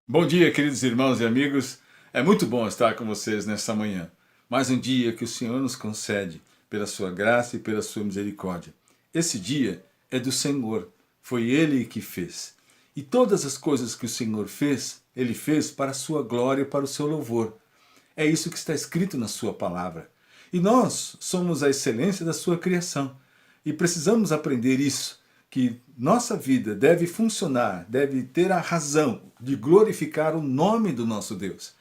Bom dia, queridos irmãos e amigos. É muito bom estar com vocês nesta manhã. Mais um dia que o Senhor nos concede pela sua graça e pela sua misericórdia. Esse dia é do Senhor. Foi Ele que fez. E todas as coisas que o Senhor fez, Ele fez para a sua glória e para o seu louvor. É isso que está escrito na sua palavra. E nós somos a excelência da sua criação. E precisamos aprender isso, que nossa vida deve funcionar, deve ter a razão de glorificar o nome do nosso Deus.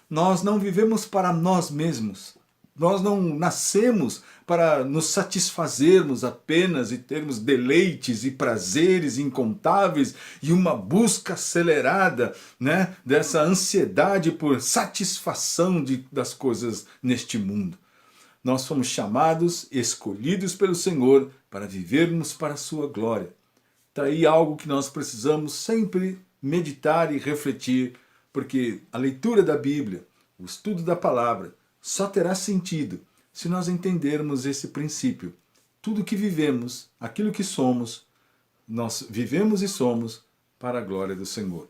Nós não vivemos para nós mesmos. Nós não nascemos para nos satisfazermos apenas e termos deleites e prazeres incontáveis e uma busca acelerada, dessa ansiedade por satisfação das coisas neste mundo. Nós fomos chamados, escolhidos pelo Senhor para vivermos para a sua glória. Está aí algo que nós precisamos sempre meditar e refletir, porque a leitura da Bíblia, o estudo da palavra, só terá sentido se nós entendermos esse princípio. Tudo que vivemos, aquilo que somos, nós vivemos e somos para a glória do Senhor.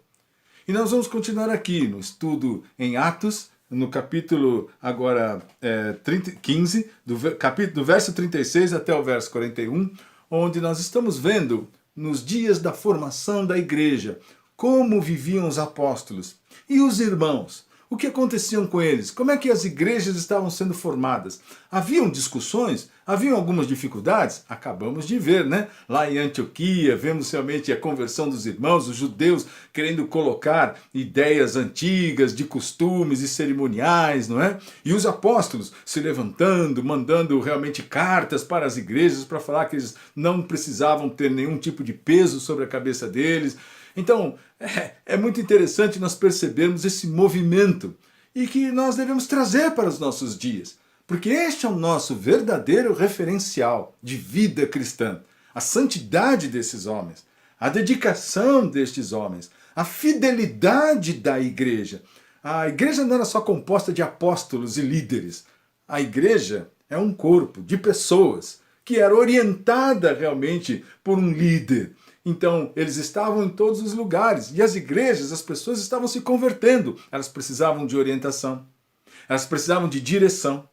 E nós vamos continuar aqui no estudo em Atos, no capítulo agora 15, do verso 36 até o verso 41, onde nós estamos vendo nos dias da formação da igreja, como viviam os apóstolos e os irmãos. O que aconteciam com eles? Como é que as igrejas estavam sendo formadas? Haviam discussões? Haviam algumas dificuldades? Acabamos de ver, Lá em Antioquia, vemos realmente a conversão dos irmãos, os judeus querendo colocar ideias antigas de costumes e cerimoniais, não é? E os apóstolos se levantando, mandando realmente cartas para as igrejas para falar que eles não precisavam ter nenhum tipo de peso sobre a cabeça deles. Então, é muito interessante nós percebermos esse movimento e que nós devemos trazer para os nossos dias, porque este é o nosso verdadeiro referencial de vida cristã. A santidade desses homens, a dedicação destes homens, a fidelidade da igreja. A igreja não era só composta de apóstolos e líderes. A igreja é um corpo de pessoas que era orientada realmente por um líder. Então, eles estavam em todos os lugares. E as igrejas, as pessoas estavam se convertendo. Elas precisavam de orientação. Elas precisavam de direção.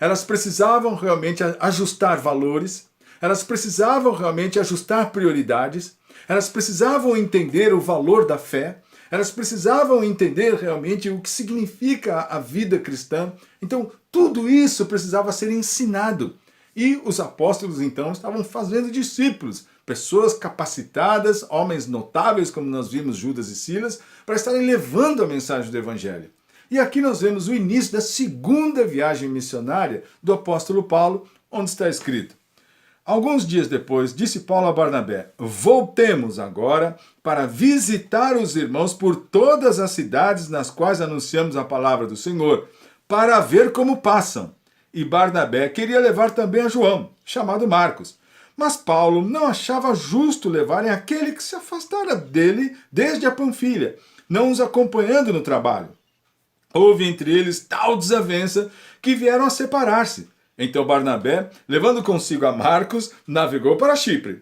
Elas precisavam realmente ajustar valores. Elas precisavam realmente ajustar prioridades. Elas precisavam entender o valor da fé. Elas precisavam entender realmente o que significa a vida cristã. Então, tudo isso precisava ser ensinado. E os apóstolos, então, estavam fazendo discípulos, pessoas capacitadas, homens notáveis, como nós vimos Judas e Silas, para estarem levando a mensagem do Evangelho. E aqui nós vemos o início da segunda viagem missionária do apóstolo Paulo, onde está escrito: alguns dias depois, disse Paulo a Barnabé: voltemos agora para visitar os irmãos por todas as cidades nas quais anunciamos a palavra do Senhor, para ver como passam. E Barnabé queria levar também a João, chamado Marcos. Mas Paulo não achava justo levarem aquele que se afastara dele desde a Panfilha, não os acompanhando no trabalho. Houve entre eles tal desavença que vieram a separar-se. Então Barnabé, levando consigo a Marcos, navegou para Chipre.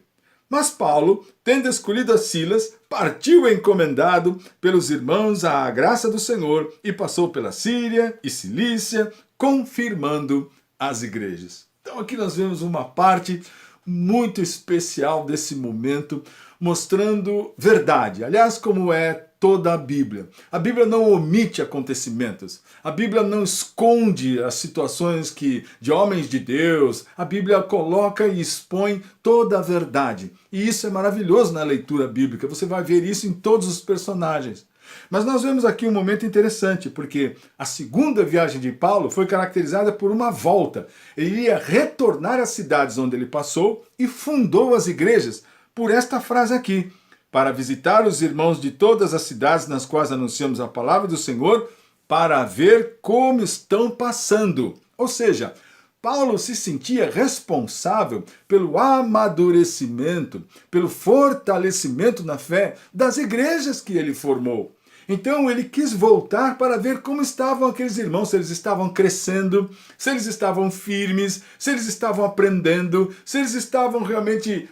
Mas Paulo, tendo escolhido a Silas, partiu encomendado pelos irmãos à graça do Senhor e passou pela Síria e Cilícia, confirmando as igrejas. Então aqui nós vemos uma parte muito especial desse momento, mostrando verdade. Aliás, como é toda a Bíblia. A Bíblia não omite acontecimentos. A Bíblia não esconde as situações de homens de Deus. A Bíblia coloca e expõe toda a verdade. E isso é maravilhoso na leitura bíblica. Você vai ver isso em todos os personagens. Mas nós vemos aqui um momento interessante, porque a segunda viagem de Paulo foi caracterizada por uma volta. Ele ia retornar às cidades onde ele passou e fundou as igrejas por esta frase aqui: para visitar os irmãos de todas as cidades nas quais anunciamos a palavra do Senhor, para ver como estão passando. Ou seja, Paulo se sentia responsável pelo amadurecimento, pelo fortalecimento na fé das igrejas que ele formou. Então ele quis voltar para ver como estavam aqueles irmãos, se eles estavam crescendo, se eles estavam firmes, se eles estavam aprendendo, se eles estavam realmente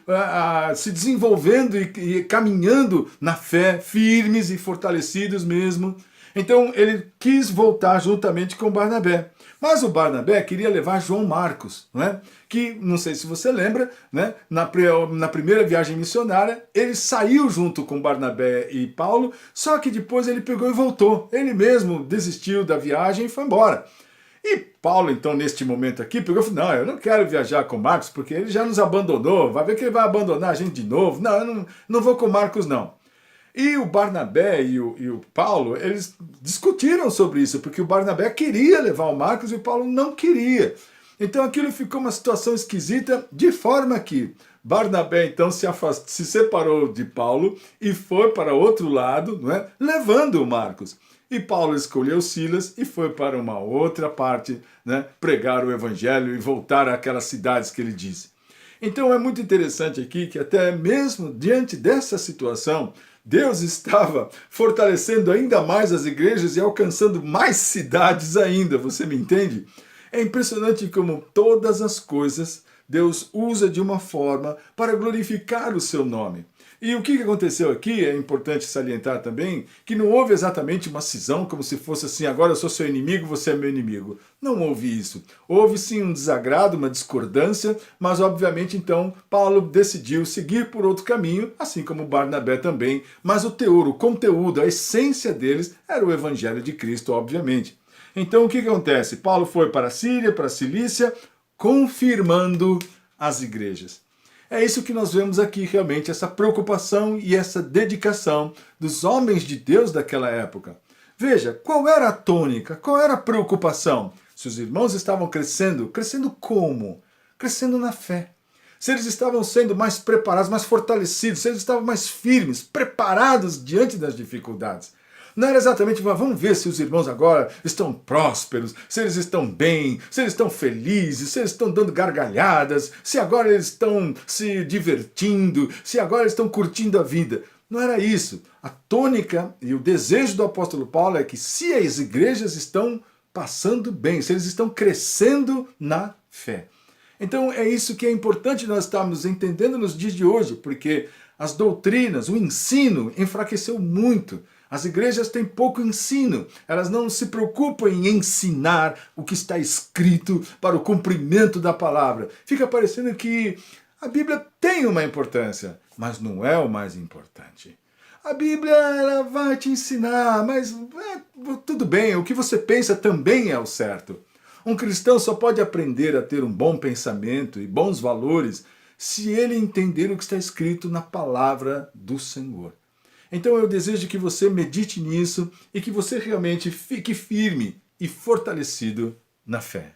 se desenvolvendo e caminhando na fé, firmes e fortalecidos mesmo. Então ele quis voltar juntamente com Barnabé. Mas o Barnabé queria levar João Marcos, né? Que, não sei se você lembra, né? Na primeira viagem missionária, ele saiu junto com Barnabé e Paulo, só que depois ele pegou e voltou. Ele mesmo desistiu da viagem e foi embora. E Paulo, então, neste momento aqui, pegou e falou, não, eu não quero viajar com Marcos, porque ele já nos abandonou, vai ver que ele vai abandonar a gente de novo. Não, eu não vou com Marcos, não. E o Barnabé e o Paulo, eles discutiram sobre isso, porque o Barnabé queria levar o Marcos e o Paulo não queria. Então aquilo ficou uma situação esquisita, de forma que Barnabé então se separou de Paulo e foi para outro lado, não é? Levando o Marcos. E Paulo escolheu Silas e foi para uma outra parte, né? Pregar o evangelho e voltar àquelas cidades que ele disse. Então é muito interessante aqui que até mesmo diante dessa situação, Deus estava fortalecendo ainda mais as igrejas e alcançando mais cidades ainda, você me entende? É impressionante como todas as coisas Deus usa de uma forma para glorificar o seu nome. E o que aconteceu aqui, é importante salientar também, que não houve exatamente uma cisão, como se fosse assim, agora eu sou seu inimigo, você é meu inimigo. Não houve isso. Houve sim um desagrado, uma discordância, mas obviamente então Paulo decidiu seguir por outro caminho, assim como Barnabé também, mas o teor, o conteúdo, a essência deles era o evangelho de Cristo, obviamente. Então o que acontece? Paulo foi para a Síria, para a Cilícia, confirmando as igrejas. É isso que nós vemos aqui realmente, essa preocupação e essa dedicação dos homens de Deus daquela época. Veja, qual era a tônica, qual era a preocupação? Se os irmãos estavam crescendo, crescendo como? Crescendo na fé. Se eles estavam sendo mais preparados, mais fortalecidos, se eles estavam mais firmes, preparados diante das dificuldades. Não era exatamente, vamos ver se os irmãos agora estão prósperos, se eles estão bem, se eles estão felizes, se eles estão dando gargalhadas, se agora eles estão se divertindo, se agora eles estão curtindo a vida. Não era isso. A tônica e o desejo do apóstolo Paulo é que se as igrejas estão passando bem, se eles estão crescendo na fé. Então é isso que é importante nós estarmos entendendo nos dias de hoje, porque as doutrinas, o ensino enfraqueceu muito. As igrejas têm pouco ensino, elas não se preocupam em ensinar o que está escrito para o cumprimento da palavra. Fica parecendo que a Bíblia tem uma importância, mas não é o mais importante. A Bíblia ela vai te ensinar, mas tudo bem, o que você pensa também é o certo. Um cristão só pode aprender a ter um bom pensamento e bons valores se ele entender o que está escrito na palavra do Senhor. Então eu desejo que você medite nisso e que você realmente fique firme e fortalecido na fé.